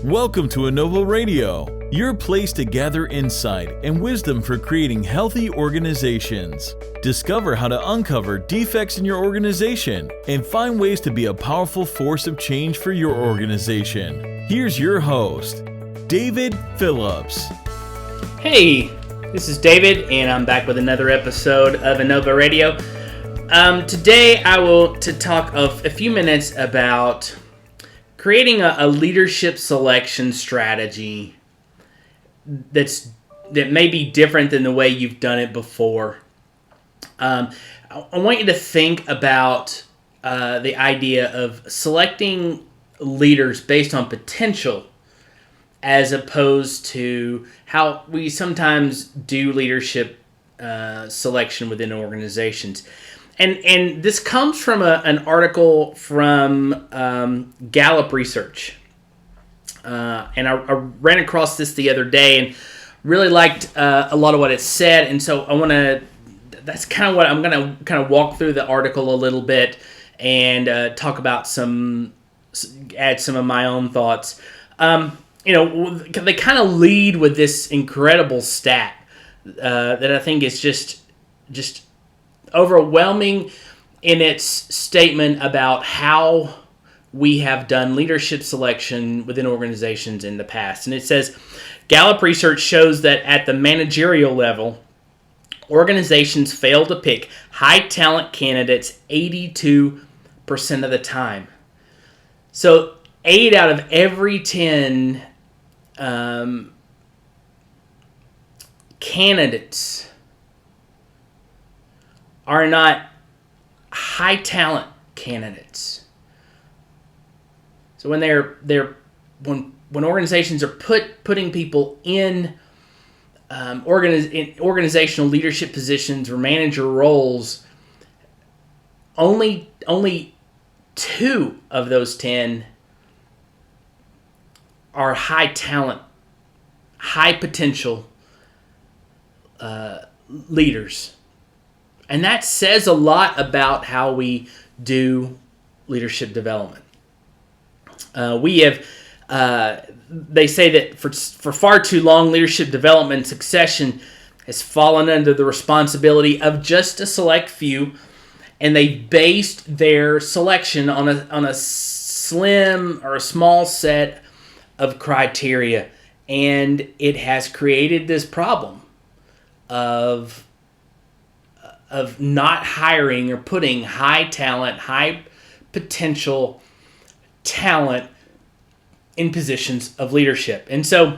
Welcome to enNovo Radio, your place to gather insight and wisdom for creating healthy organizations. Discover how to uncover defects in your organization and find ways to be a powerful force of change for your organization. Here's your host, David Phillips. Hey, this is David, and I'm back with another episode of enNovo Radio. Today I will talk of a few minutes about creating a leadership selection strategy that may be different than the way you've done it before. I want you to think about the idea of selecting leaders based on potential as opposed to how we sometimes do leadership selection within organizations. And this comes from an article from Gallup research. And I ran across this the other day and really liked a lot of what it said. And so that's kind of what I'm going to kind of walk through the article a little bit and talk about add some of my own thoughts. They kind of lead with this incredible stat that I think is just overwhelming in its statement about how we have done leadership selection within organizations in the past. And it says, Gallup research shows that at the managerial level, organizations fail to pick high talent candidates 82% of the time. So 8 out of every 10 candidates are not high talent candidates. So when when organizations are putting people in organizational leadership positions or manager roles, only 2 of those 10 are high talent, high potential leaders. And that says a lot about how we do leadership development. They say that for far too long, leadership development and succession has fallen under the responsibility of just a select few, and they based their selection on a slim or a small set of criteria, and it has created this problem of not hiring or putting high talent, high potential talent in positions of leadership. And so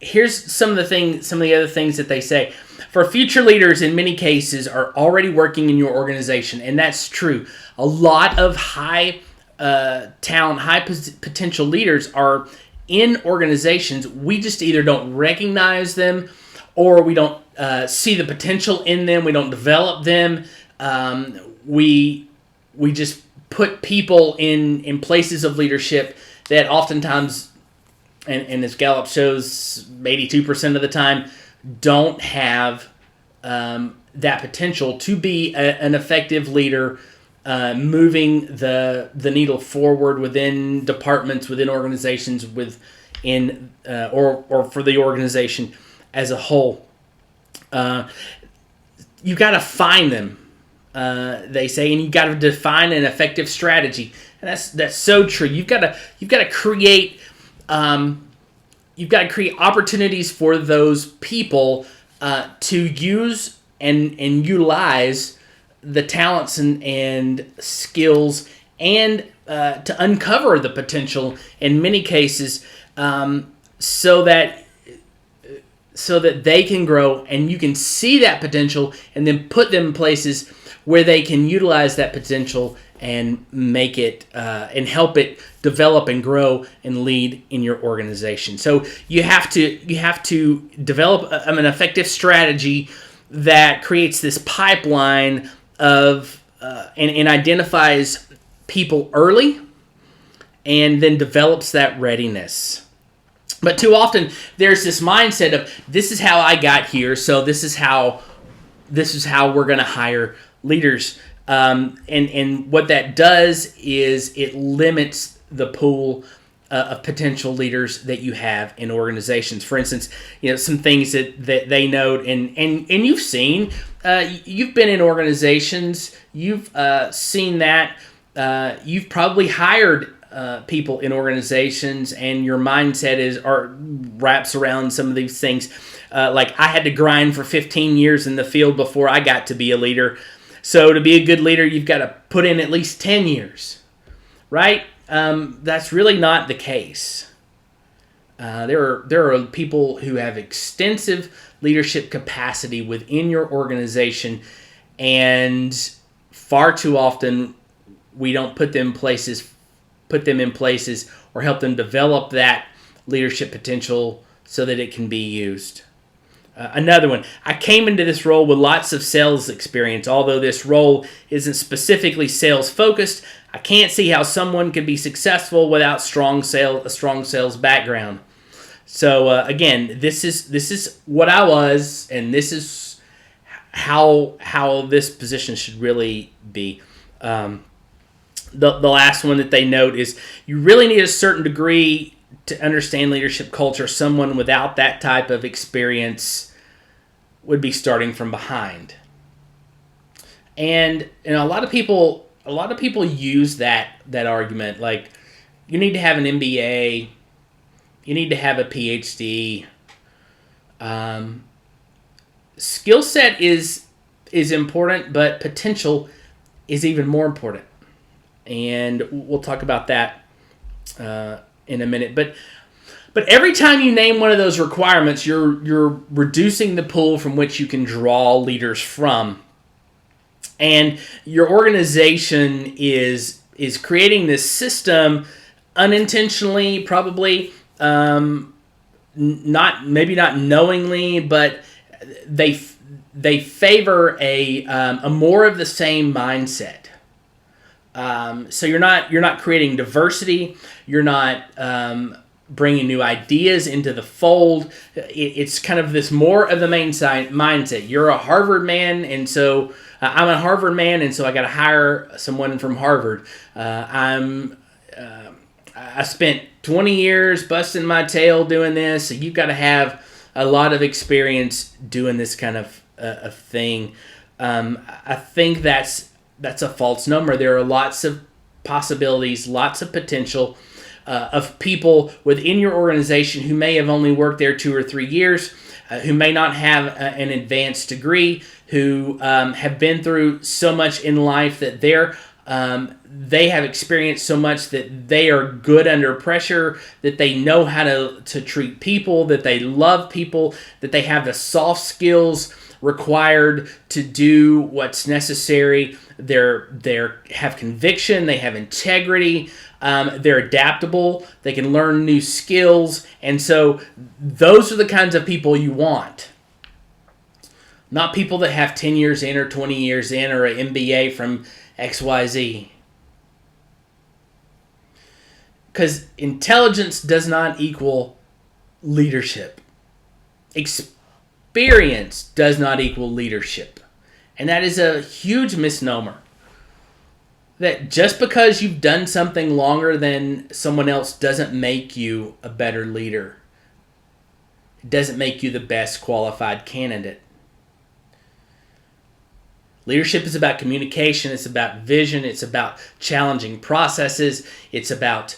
here's some of the other things that they say. For future leaders, in many cases, are already working in your organization, and that's true. A lot of high talent, high potential leaders are in organizations. We just either don't recognize them or we don't see the potential in them. We don't develop them. We just put people in places of leadership that oftentimes, and as Gallup shows, 82% of the time, don't have that potential to be an effective leader, moving the needle forward within departments, within organizations, or for the organization as a whole. You got to find them, they say, and you got to define an effective strategy, and that's so true. You've got to create opportunities for those people to use and utilize the talents and skills and to uncover the potential in many cases, so that they can grow and you can see that potential and then put them in places where they can utilize that potential and make it and help it develop and grow and lead in your organization. So you have to develop an effective strategy that creates this pipeline of and identifies people early and then develops that readiness. But too often there's this mindset of, this is how I got here, so this is how we're going to hire leaders. And what that does is it limits the pool of potential leaders that you have in organizations. For instance, some things that they note, and you've seen, you've been in organizations, you've seen that, you've probably hired people in organizations, and your mindset wraps around some of these things. Like I had to grind for 15 years in the field before I got to be a leader. So to be a good leader, you've got to put in at least 10 years, right? That's really not the case. There are people who have extensive leadership capacity within your organization, and far too often we don't put them in places or help them develop that leadership potential so that it can be used. Another one, I came into this role with lots of sales experience. Although this role isn't specifically sales focused, I can't see how someone could be successful without a strong sales background. So again, this is what I was, and this is how this position should really be. The last one that they note is you really need a certain degree to understand leadership culture. Someone without that type of experience would be starting from behind. And a lot of people use that argument, like you need to have an MBA, you need to have a PhD. Skill set is important, but potential is even more important. And we'll talk about that in a minute. But every time you name one of those requirements, you're reducing the pool from which you can draw leaders from. And your organization is creating this system unintentionally, probably not knowingly, but they favor a more of the same mindset. So you're not creating diversity. You're not bringing new ideas into the fold. It's kind of this more of the mindset. You're a Harvard man, and so I'm a Harvard man, and so I got to hire someone from Harvard. I spent 20 years busting my tail doing this, so you've got to have a lot of experience doing this kind of thing. I think that's a false number. There are lots of possibilities, lots of potential of people within your organization who may have only worked there 2 or 3 years, who may not have an advanced degree, who have been through so much in life that they have experienced so much that they are good under pressure, that they know how to treat people, that they love people, that they have the soft skills required to do what's necessary. They have conviction, they have integrity, they're adaptable, they can learn new skills, and so those are the kinds of people you want. Not people that have 10 years in or 20 years in or an MBA from XYZ. Because intelligence does not equal leadership. Experience does not equal leadership. And that is a huge misnomer. That just because you've done something longer than someone else doesn't make you a better leader. It doesn't make you the best qualified candidate. Leadership is about communication. It's about vision. It's about challenging processes. It's about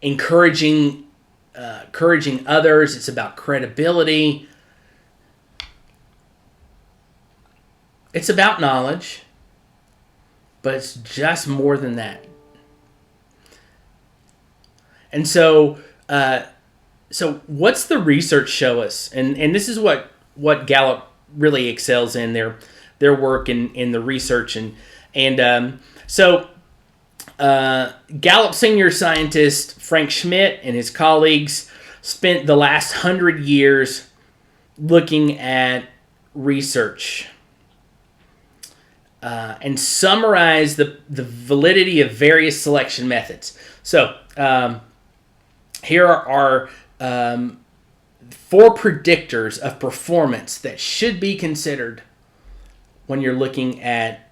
encouraging others. It's about credibility. It's about knowledge, but it's just more than that. And so what's the research show us? And this is what Gallup really excels in their work in the research. So Gallup senior scientist Frank Schmidt and his colleagues spent the last 100 years looking at research and summarize the validity of various selection methods. So here are 4 predictors of performance that should be considered when you're looking at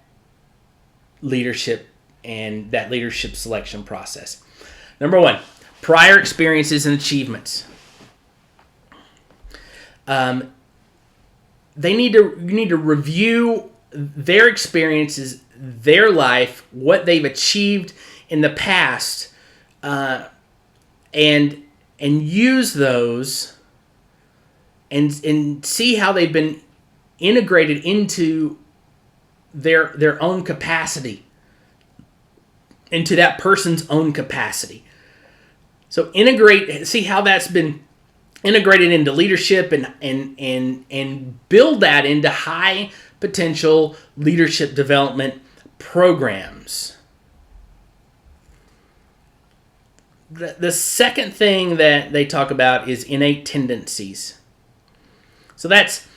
leadership and that leadership selection process. Number one, prior experiences and achievements. You need to review their experiences, their life, what they've achieved in the past, and use those and see how they've been integrated into their own capacity, into that person's own capacity. So see how that's been integrated into leadership and build that into high potential leadership development programs. The second thing that they talk about is innate tendencies. So that's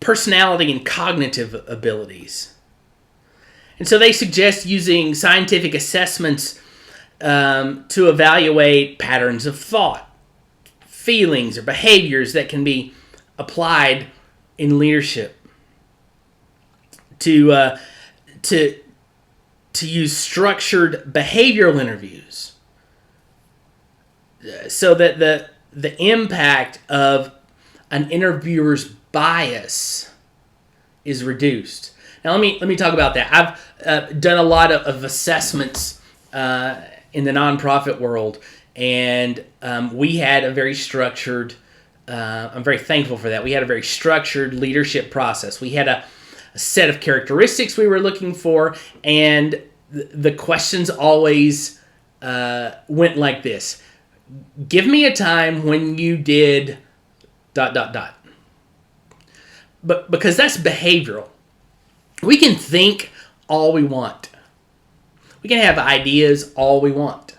personality and cognitive abilities. And so they suggest using scientific assessments to evaluate patterns of thought, feelings, or behaviors that can be applied in leadership. To use structured behavioral interviews so that the impact of an interviewer's bias is reduced. Now let me talk about that. I've done a lot of assessments in the nonprofit world, and we had a very structured. I'm very thankful for that. We had a very structured leadership process. We had a set of characteristics we were looking for, and the questions always went like this: give me a time when you did ... But because that's behavioral. We can think all we want. We can have ideas all we want.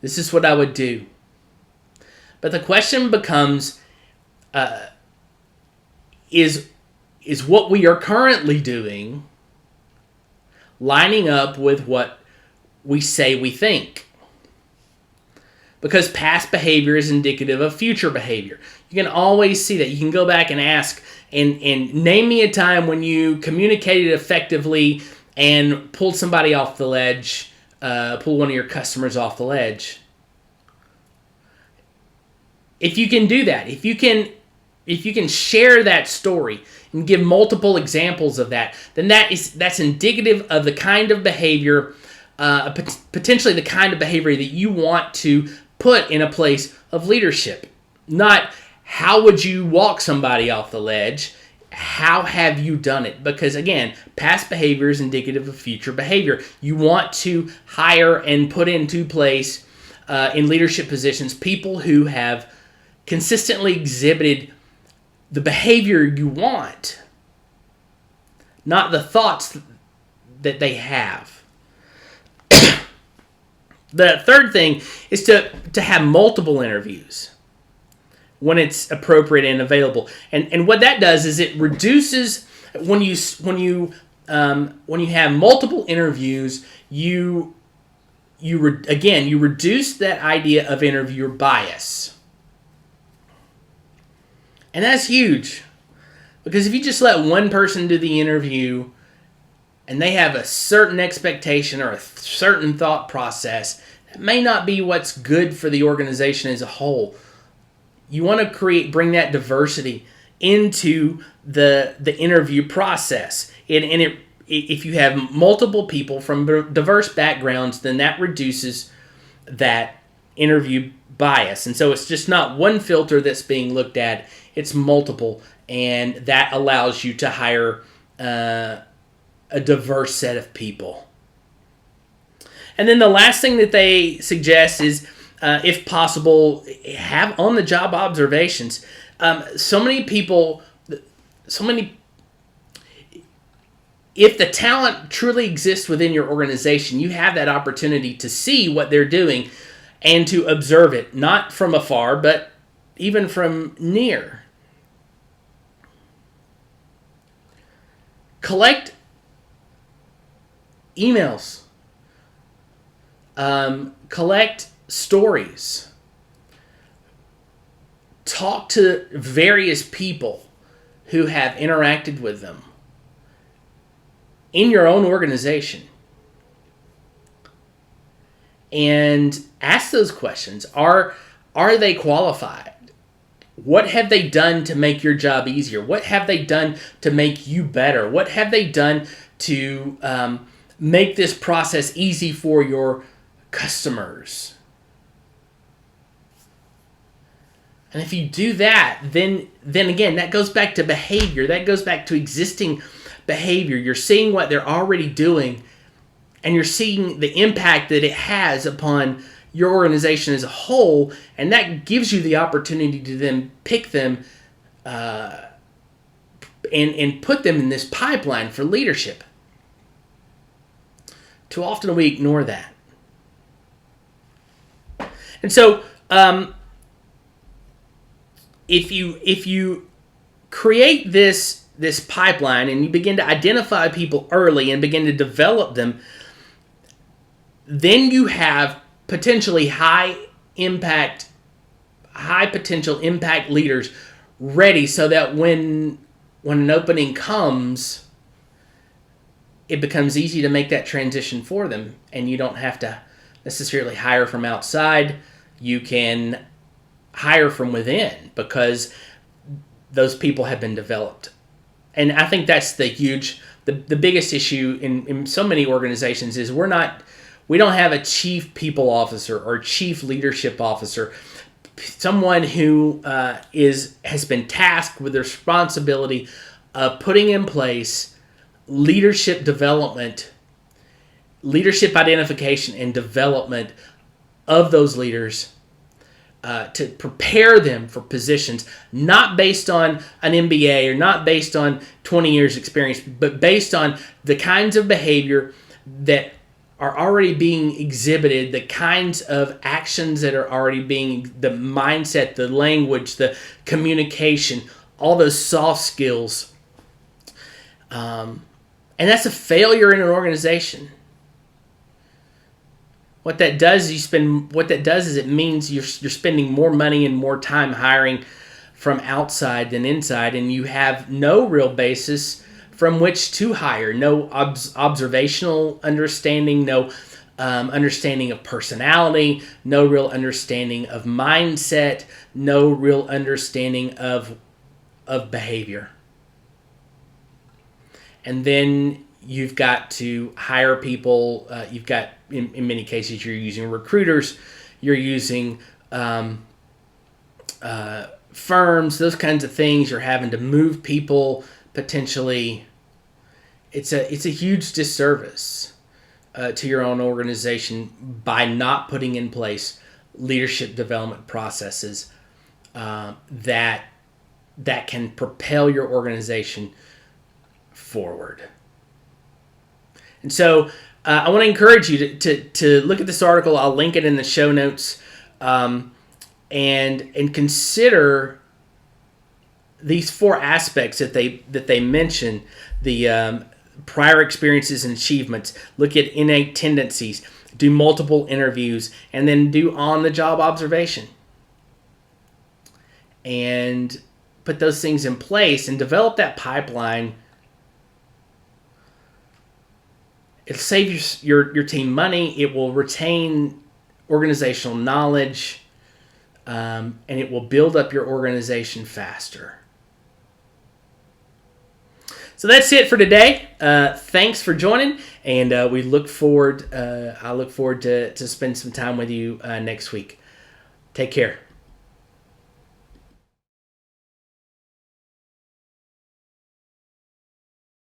This is what I would do. But the question becomes, is what we are currently doing lining up with what we say we think? Because past behavior is indicative of future behavior. You can always see that. You can go back and ask and name me a time when you communicated effectively and pulled somebody off the ledge, pull one of your customers off the ledge. If you can do that, if you can share that story and give multiple examples of that, then that's indicative of the kind of behavior, potentially the kind of behavior that you want to put in a place of leadership. Not how would you walk somebody off the ledge, how have you done it? Because again, past behavior is indicative of future behavior. You want to hire and put into place in leadership positions people who have consistently exhibited the behavior you want, not the thoughts that they have. The third thing is to have multiple interviews when it's appropriate and available. And what that does is it reduces when you have multiple interviews, you reduce that idea of interviewer bias. And that's huge. Because if you just let one person do the interview and they have a certain expectation or a certain thought process, that may not be what's good for the organization as a whole. You want to bring that diversity into the interview process. If you have multiple people from diverse backgrounds, then that reduces that interview bias. And so it's just not one filter that's being looked at, it's multiple. And that allows you to hire a diverse set of people. And then the last thing that they suggest is, if possible, have on-the-job observations. If the talent truly exists within your organization, you have that opportunity to see what they're doing and to observe it, not from afar, but even from near. Collect emails. Collect stories. Talk to various people who have interacted with them in your own organization. and ask those questions. Are they qualified? What have they done to make your job easier? What have they done to make you better? What have they done to make this process easy for your customers? And if you do that, then again, that goes back to behavior. That goes back to existing behavior. You're seeing what they're already doing, and you're seeing the impact that it has upon your organization as a whole, and that gives you the opportunity to then pick them and put them in this pipeline for leadership. Too often we ignore that. And so if you create this pipeline and you begin to identify people early and begin to develop them, then you have potentially high potential impact leaders ready, so that when an opening comes, it becomes easy to make that transition for them, and you don't have to necessarily hire from outside. You can hire from within because those people have been developed. And I think that's the biggest issue in so many organizations is we don't have a chief people officer or chief leadership officer, someone who has been tasked with the responsibility of putting in place leadership development, leadership identification and development of those leaders to prepare them for positions, not based on an MBA or not based on 20 years experience, but based on the kinds of behavior that are already being exhibited, the kinds of actions that are already being, the mindset, the language, the communication, all those soft skills. And that's a failure in an organization. What that does is it means you're spending more money and more time hiring from outside than inside, and you have no real basis from which to hire, no observational understanding, no understanding of personality, no real understanding of mindset, no real understanding of behavior. And then you've got to hire people. You've got, in many cases, you're using recruiters, you're using firms, those kinds of things. You're having to move people potentially. It's a huge disservice to your own organization by not putting in place leadership development processes that can propel your organization forward. And so I want to encourage you to look at this article. I'll link it in the show notes, and consider these four aspects that they mention: the prior experiences and achievements. Look at innate tendencies. Do multiple interviews, and then do on-the-job observation. And put those things in place and develop that pipeline. It'll save your team money. It will retain organizational knowledge, and it will build up your organization faster. So that's it for today. Thanks for joining, and we look forward. I look forward to spend some time with you next week. Take care.